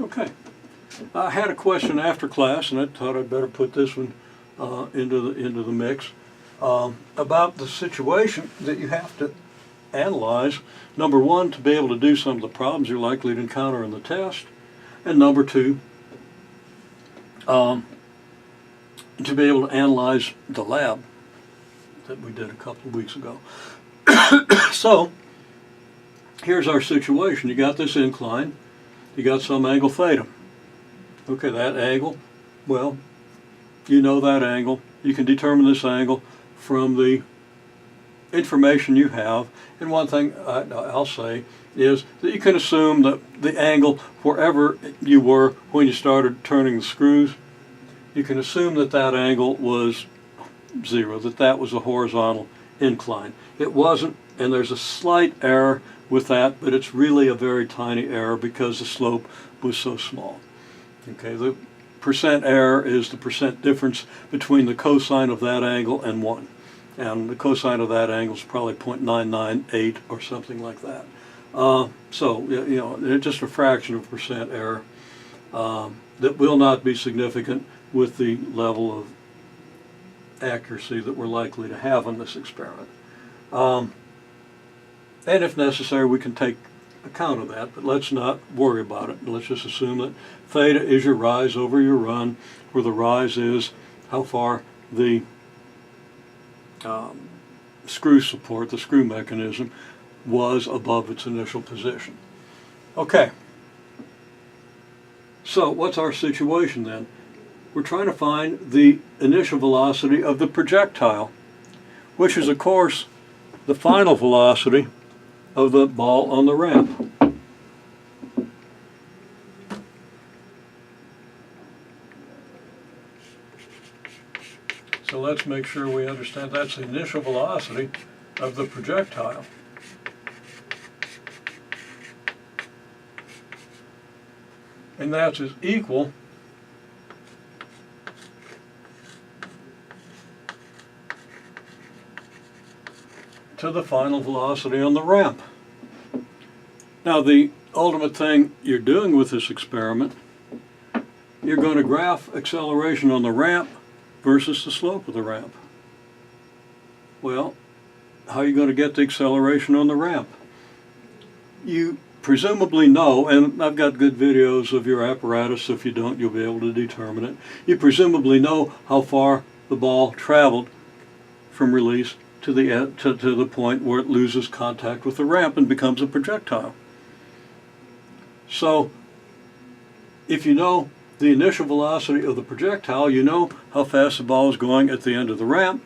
Okay. I had a question after class, and I thought I'd better put this one into the mix about the situation that you have to analyze. Number one, to be able to do some of the problems you're likely to encounter in the test, and number two, to be able to analyze the lab that we did a couple of weeks ago. So here's our situation. You got this incline, you got some angle theta. Okay, that angle, well, you know that angle. You can determine this angle from the information you have. And one thing I'll say is that you can assume that the angle wherever you were when you started turning the screws, you can assume that that angle was 0, that was a horizontal incline. It wasn't, and there's a slight error with that, but it's really a very tiny error because the slope was so small. Okay, the percent error is the percent difference between the cosine of that angle and 1. And the cosine of that angle is probably 0.998 or something like that. So, you know, it's just a fraction of a percent error that will not be significant with the level of accuracy that we're likely to have on this experiment. And if necessary, we can take account of that, but let's not worry about it. Let's just assume that theta is your rise over your run, where the rise is how far the screw support, the screw mechanism, was above its initial position. Okay, so what's our situation then? We're trying to find the initial velocity of the projectile, which is of course the final velocity of the ball on the ramp. So let's make sure we understand that's the initial velocity of the projectile. And that is equal to the final velocity on the ramp. Now the ultimate thing you're doing with this experiment, you're going to graph acceleration on the ramp versus the slope of the ramp. Well, how are you going to get the acceleration on the ramp? You presumably know, and I've got good videos of your apparatus, so if you don't, you'll be able to determine it. You presumably know how far the ball traveled from release to the point where it loses contact with the ramp and becomes a projectile. So if you know the initial velocity of the projectile, you know how fast the ball is going at the end of the ramp.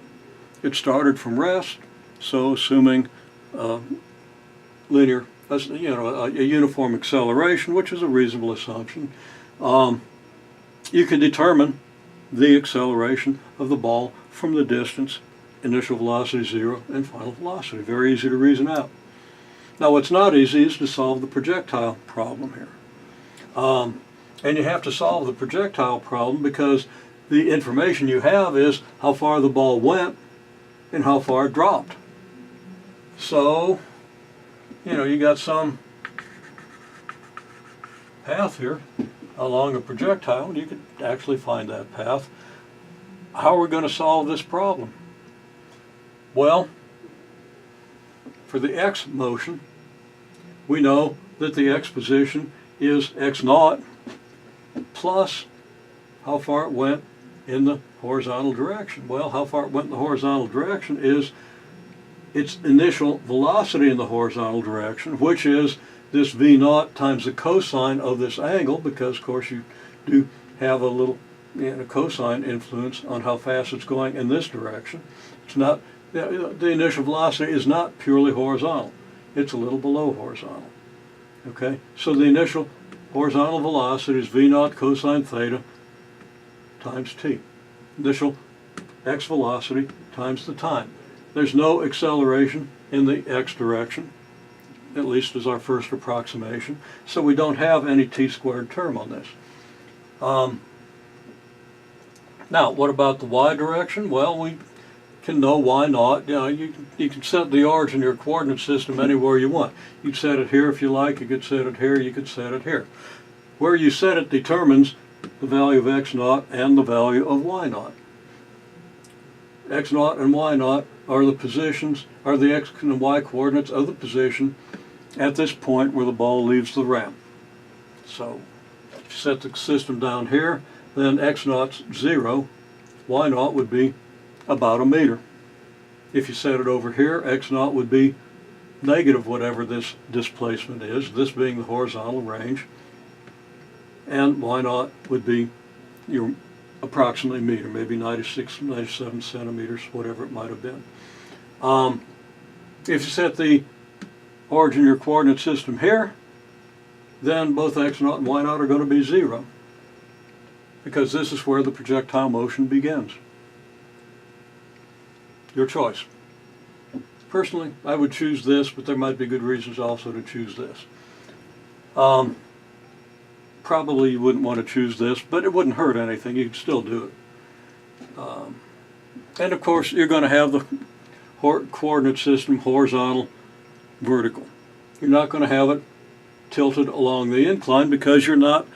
It started from rest, so assuming linear, you know, a uniform acceleration, which is a reasonable assumption, you can determine the acceleration of the ball from the distance, initial velocity 0 and final velocity. Very easy to reason out. Now what's not easy is to solve the projectile problem here. And you have to solve the projectile problem because the information you have is how far the ball went and how far it dropped. So, you know, you got some path here along a projectile, and you could actually find that path. How are we going to solve this problem? Well, for the x motion, we know that the x position is x naught plus how far it went in the horizontal direction. Well, how far it went in the horizontal direction is its initial velocity in the horizontal direction, which is this v naught times the cosine of this angle, because of course you do have a little cosine influence on how fast it's going in this direction. It's not, the initial velocity is not purely horizontal. It's a little below horizontal. Okay, so the initial horizontal velocity is v naught cosine theta times t. Initial x velocity times the time. There's no acceleration in the x direction, at least as our first approximation, so we don't have any t squared term on this. Now, what about the y direction? Well, we can know y naught. You know, you can set the origin of your coordinate system anywhere you want. You can set it here if you like, you could set it here, you could set it here. where you set it determines the value of x naught and the value of y naught. X naught and y naught are the positions, are the x and y coordinates of the position at this point where the ball leaves the ramp. So if you set the system down here, then x naught's 0, y naught would be about a meter. If you set it over here, x naught would be negative whatever this displacement is, this being the horizontal range, and y naught would be your approximately meter, maybe 96, 97 centimeters, whatever it might have been. If you set the origin of your coordinate system here, then both x naught and y naught are going to be 0, because this is where the projectile motion begins. Your choice. Personally, I would choose this, but there might be good reasons also to choose this. Probably you wouldn't want to choose this, but it wouldn't hurt anything. You could still do it. And of course, you're going to have the coordinate system horizontal, vertical. You're not going to have it tilted along the incline because you're not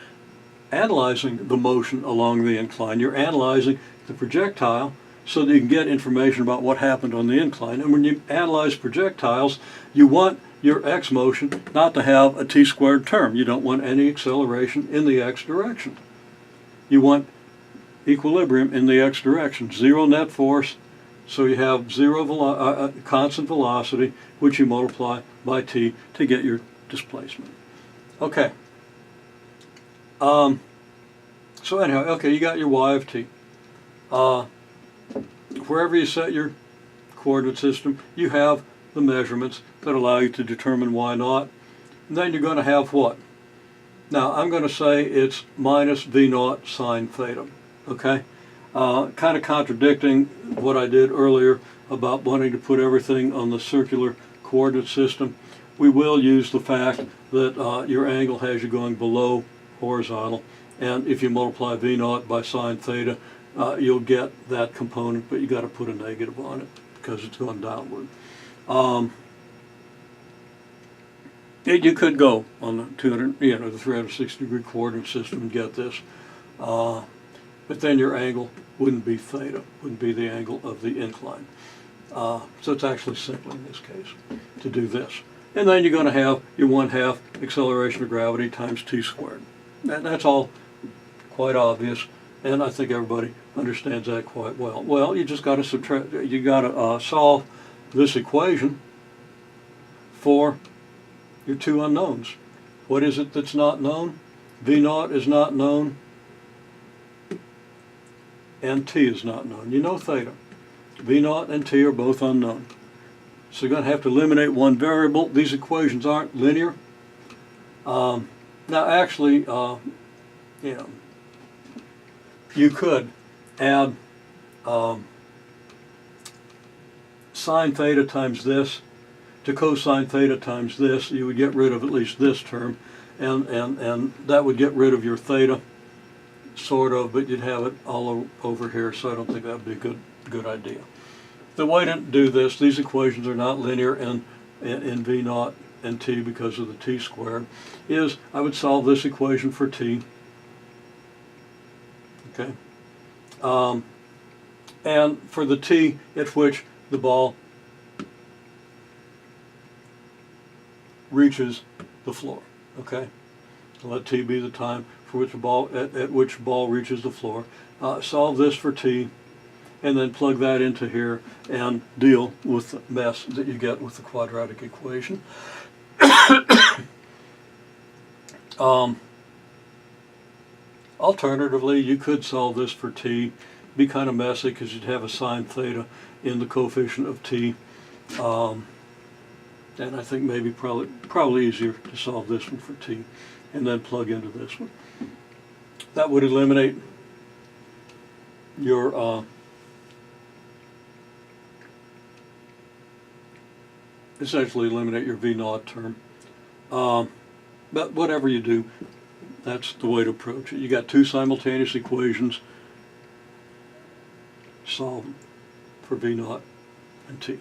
analyzing the motion along the incline. You're analyzing the projectile so that you can get information about what happened on the incline. And when you analyze projectiles, you want your x motion not to have a t-squared term. You don't want any acceleration in the x direction. You want equilibrium in the x direction. Zero net force, so you have constant velocity, which you multiply by t to get your displacement. Okay. So anyhow, okay, you got your y of t. Wherever you set your coordinate system, you have the measurements that allow you to determine y naught. And then you're going to have what? Now, I'm going to say it's minus v naught sine theta. Okay? Kind of contradicting what I did earlier about wanting to put everything on the circular coordinate system. We will use the fact that your angle has you going below horizontal, and if you multiply v naught by sine theta, you'll get that component, but you got to put a negative on it because it's going downward. You could go on the the 360-degree coordinate system and get this, but then your angle wouldn't be theta, wouldn't be the angle of the incline. So it's actually simpler in this case to do this. And then you're going to have your 1/2 acceleration of gravity times t squared. That's all quite obvious, and I think everybody understands that quite well. Well, you just got to subtract. You got to solve this equation for your two unknowns. What is it that's not known? V naught is not known, and t is not known. You know theta. V naught and t are both unknown. So you're going to have to eliminate one variable. These equations aren't linear. Now, actually, you could add sine theta times this to cosine theta times this. You would get rid of at least this term, and that would get rid of your theta, sort of, but you'd have it all over here, so I don't think that would be a good idea. The way to do this, these equations are not linear in v naught and t because of the t squared, is I would solve this equation for t. Okay. And for the t at which the ball reaches the floor. Okay. So let t be the time for which the ball at which ball reaches the floor. Solve this for t, and then plug that into here and deal with the mess that you get with the quadratic equation. Alternatively, you could solve this for t. Be kind of messy because you'd have a sine theta in the coefficient of t. And I think maybe probably easier to solve this one for t and then plug into this one. That would eliminate your essentially eliminate your v naught term. But whatever you do, that's the way to approach it. You got two simultaneous equations. Solve them for v naught and t.